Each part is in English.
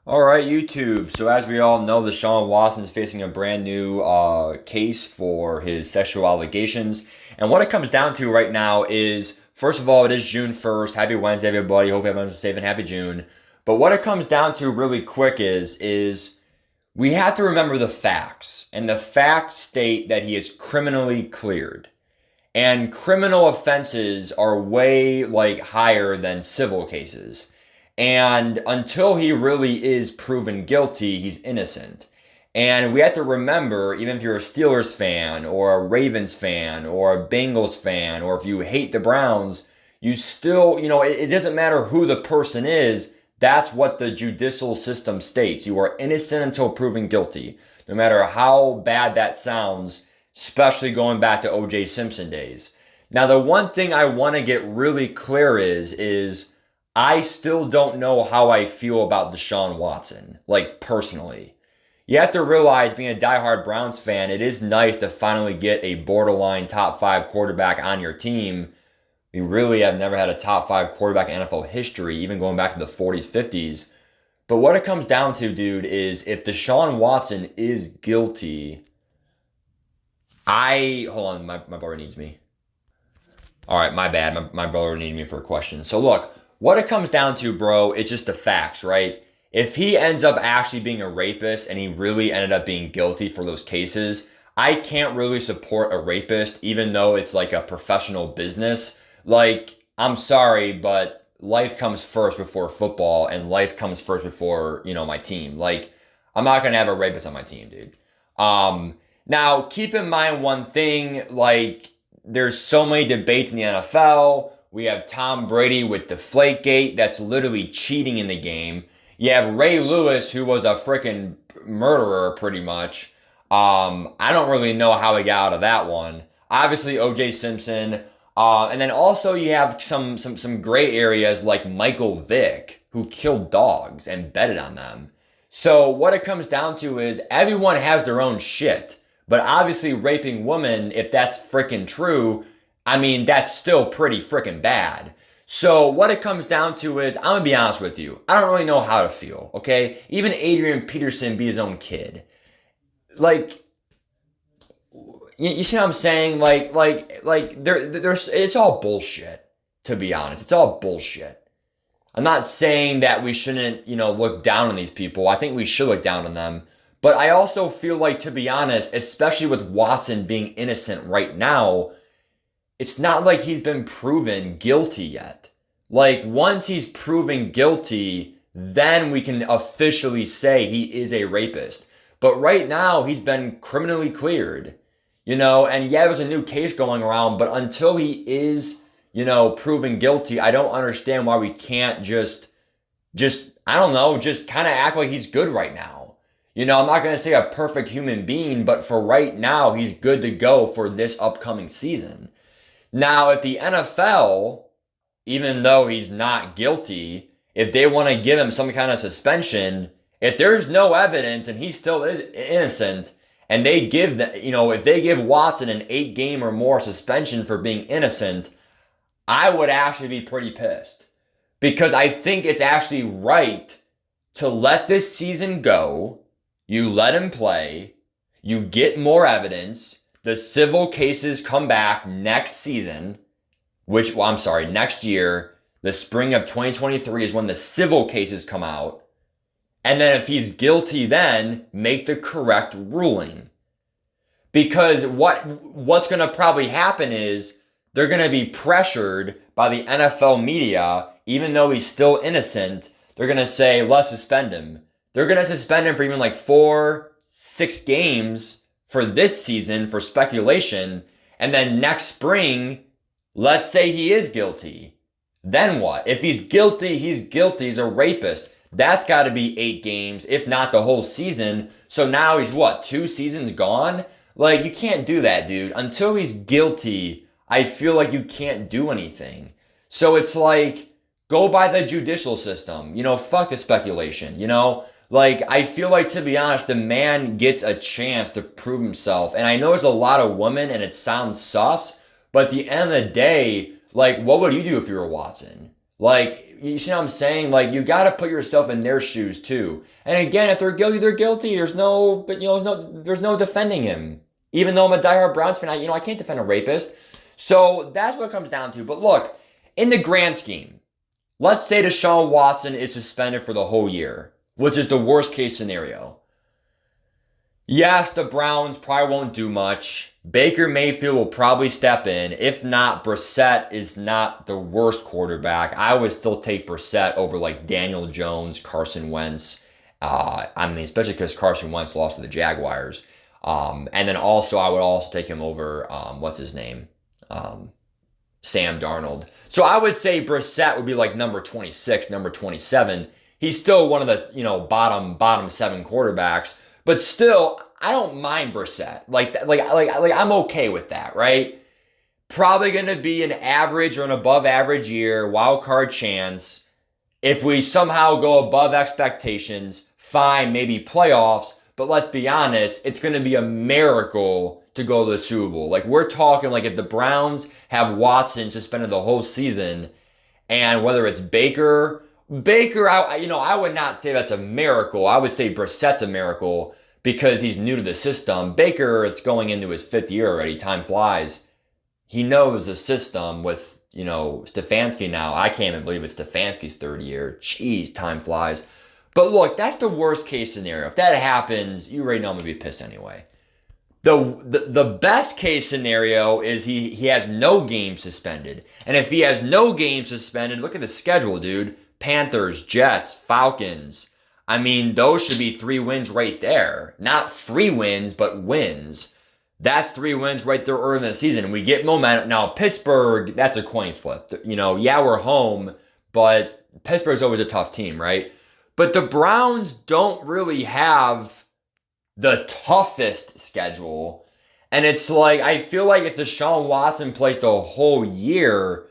All right, YouTube. So as we all know, Deshaun Watson is facing a brand new case for his sexual allegations. And what it comes down to right now is, first of all, it is June 1st. Happy Wednesday, everybody. Hope everyone's safe and happy June. But what it comes down to really quick is we have to remember the facts. And the facts state that he is criminally cleared. And criminal offenses are way higher than civil cases. And until he really is proven guilty, he's innocent. And we have to remember, even if you're a Steelers fan or a Ravens fan or a Bengals fan, or if you hate the Browns, you still, it doesn't matter who the person is. That's what the judicial system states. You are innocent until proven guilty. No matter how bad that sounds, especially going back to O.J. Simpson days. Now, the one thing I want to get really clear is I still don't know how I feel about Deshaun Watson, personally. You have to realize, being a diehard Browns fan, it is nice to finally get a borderline top 5 quarterback on your team. We really have never had a top 5 quarterback in NFL history, even going back to the 40s, 50s. But what it comes down to, dude, is if Deshaun Watson is guilty, hold on, my brother needs me. All right, my bad. My brother needed me for a question. So look, what it comes down to, bro, it's just the facts, right? If he ends up actually being a rapist and he really ended up being guilty for those cases, I can't really support a rapist, even though it's like a professional business. I'm sorry, but life comes first before football, and life comes first before, my team. I'm not going to have a rapist on my team, dude. Now, keep in mind one thing, there's so many debates in the NFL. We have Tom Brady with Deflategate, that's literally cheating in the game. You have Ray Lewis, who was a freaking murderer, pretty much. I don't really know how he got out of that one. Obviously, O.J. Simpson. And then also you have some gray areas like Michael Vick, who killed dogs and betted on them. So what it comes down to is everyone has their own shit. But obviously raping women, if that's freaking true, I mean, that's still pretty freaking bad. So what it comes down to is, I'm going to be honest with you. I don't really know how to feel, okay? Even Adrian Peterson beat his own kid. You see what I'm saying? There's, it's all bullshit, to be honest. It's all bullshit. I'm not saying that we shouldn't, look down on these people. I think we should look down on them. But I also feel like, to be honest, especially with Watson being innocent right now, it's not like he's been proven guilty yet. Once he's proven guilty, then we can officially say he is a rapist. But right now, he's been criminally cleared. And yeah, there's a new case going around, but until he is, proven guilty, I don't understand why we can't just I don't know, just kind of act like he's good right now. I'm not going to say a perfect human being, but for right now, he's good to go for this upcoming season. Now, if the NFL, even though he's not guilty, if they want to give him some kind of suspension, if there's no evidence and he still is innocent, and they give if they give Watson an 8-game or more suspension for being innocent, I would actually be pretty pissed. Because I think it's actually right to let this season go. You let him play, you get more evidence, the civil cases come back next season, next year, the spring of 2023 is when the civil cases come out, and then if he's guilty then, make the correct ruling. Because what's going to probably happen is, they're going to be pressured by the NFL media, even though he's still innocent, they're going to say, let's suspend him. They're going to suspend him for even 4-6 games for this season for speculation. And then next spring, let's say he is guilty. Then what? If he's guilty, he's guilty. He's a rapist. That's got to be 8 games, if not the whole season. So now he's 2 seasons gone? You can't do that, dude. Until he's guilty, I feel like you can't do anything. So it's go by the judicial system. Fuck the speculation, I feel like, to be honest, the man gets a chance to prove himself. And I know there's a lot of women and it sounds sus, but at the end of the day, what would you do if you were Watson? you see what I'm saying? Like, you got to put yourself in their shoes too. And again, if they're guilty, they're guilty. There's no, but there's no defending him. Even though I'm a diehard Browns fan, I can't defend a rapist. So that's what it comes down to. But look, in the grand scheme, let's say Deshaun Watson is suspended for the whole year, which is the worst case scenario. Yes, the Browns probably won't do much. Baker Mayfield will probably step in. If not, Brissett is not the worst quarterback. I would still take Brissett over like Daniel Jones, Carson Wentz. Especially because Carson Wentz lost to the Jaguars. And then also, I would also take him over, what's his name? Sam Darnold. So I would say Brissett would be like number 26, number 27. He's still one of the, bottom 7 quarterbacks. But still, I don't mind Brissett. Like I'm okay with that, right? Probably going to be an average or an above average year, wild card chance. If we somehow go above expectations, fine, maybe playoffs. But let's be honest, it's going to be a miracle to go to the Super Bowl. Like, we're talking like if the Browns have Watson suspended the whole season, and whether it's Baker, I would not say that's a miracle. I would say Brissett's a miracle because he's new to the system. Baker is going into his 5th year already. Time flies. He knows the system with, Stefanski now. I can't even believe it's Stefanski's 3rd year. Jeez, time flies. But look, that's the worst case scenario. If that happens, you already know I'm going to be pissed anyway. The best case scenario is he has no game suspended. And if he has no game suspended, look at the schedule, dude. Panthers, Jets, Falcons. Those should be 3 wins right there. Not 3 wins, but wins. That's 3 wins right there early in the season. We get momentum. Now, Pittsburgh, that's a coin flip. We're home, but Pittsburgh's always a tough team, right? But the Browns don't really have the toughest schedule. And it's like, I feel like if Deshaun Watson plays the whole year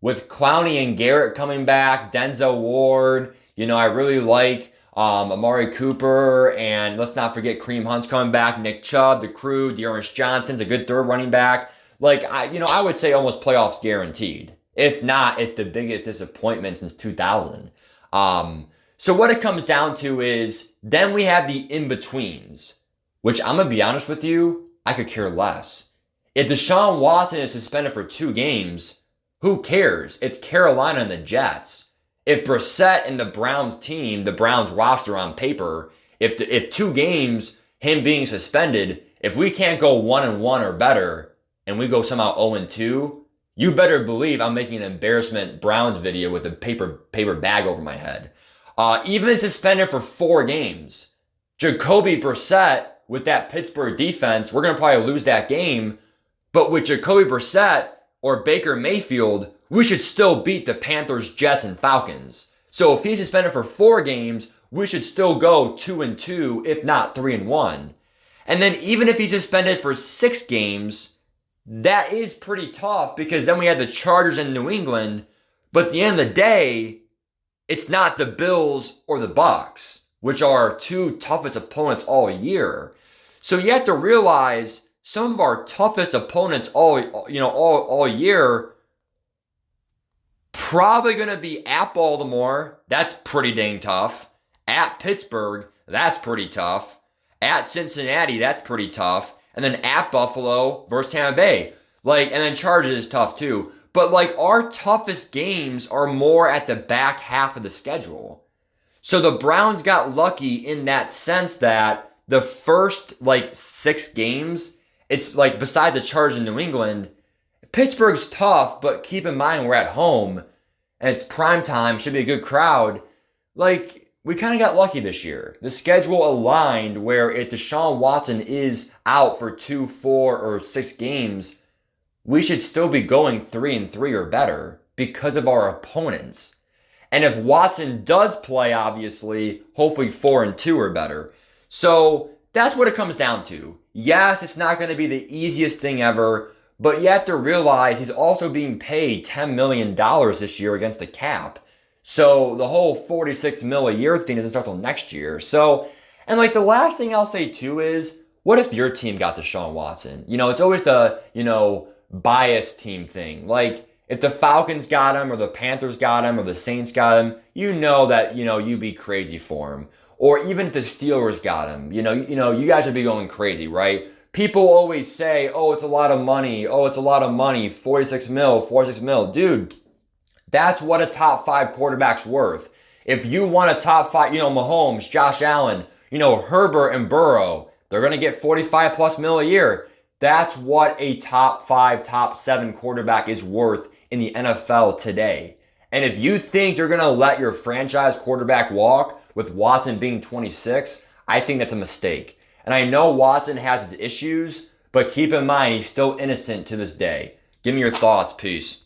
with Clowney and Garrett coming back, Denzel Ward, I really like Amari Cooper, and let's not forget Kareem Hunt's coming back, Nick Chubb, the crew, Dearness Johnson's a good 3rd running back. I would say almost playoffs guaranteed. If not, it's the biggest disappointment since 2000. So what it comes down to is then we have the in-betweens, which I'm going to be honest with you, I could care less. If Deshaun Watson is suspended for 2 games, who cares? It's Carolina and the Jets. If Brissett and the Browns team, the Browns roster on paper, if 2 games, him being suspended, if we can't go 1-1 or better, and we go somehow 0-2, you better believe I'm making an embarrassment Browns video with a paper bag over my head. Even suspended for 4 games. Jacoby Brissett, with that Pittsburgh defense, we're going to probably lose that game. But with Jacoby Brissett or Baker Mayfield, we should still beat the Panthers, Jets, and Falcons. So if he's suspended for 4 games, we should still go 2-2, if not 3-1. And then even if he's suspended for 6 games, that is pretty tough because then we had the Chargers in New England. But at the end of the day, it's not the Bills or the Bucs, which are 2 toughest opponents all year. So you have to realize some of our toughest opponents all year probably going to be at Baltimore. That's pretty dang tough. At Pittsburgh, that's pretty tough. At Cincinnati, that's pretty tough. And then at Buffalo versus Tampa Bay. And then Chargers is tough too. But our toughest games are more at the back half of the schedule. So the Browns got lucky in that sense that the first 6 games, it's besides the Chargers in New England, Pittsburgh's tough, but keep in mind we're at home and it's prime time, should be a good crowd. We kind of got lucky this year. The schedule aligned where if Deshaun Watson is out for 2, 4, or 6 games, we should still be going 3-3 or better because of our opponents. And if Watson does play, obviously, hopefully 4-2 or better. So that's what it comes down to. Yes, it's not going to be the easiest thing ever, but you have to realize he's also being paid $10 million this year against the cap. So the whole $46 million a year thing doesn't start till next year. So, and the last thing I'll say too is, what if your team got Deshaun Watson? It's always the, bias team thing. If the Falcons got him or the Panthers got him or the Saints got him, you know that, you'd be crazy for him. Or even if the Steelers got him, you guys would be going crazy, right? People always say, oh, it's a lot of money. Oh, it's a lot of money. 46 mil. Dude, that's what a top 5 quarterback's worth. If you want a top 5, Mahomes, Josh Allen, Herbert and Burrow, they're going to get 45 plus mil a year. That's what a top 5, top 7 quarterback is worth in the NFL today. And if you think you're going to let your franchise quarterback walk with Watson being 26, I think that's a mistake. And I know Watson has his issues, but keep in mind he's still innocent to this day. Give me your thoughts. Peace.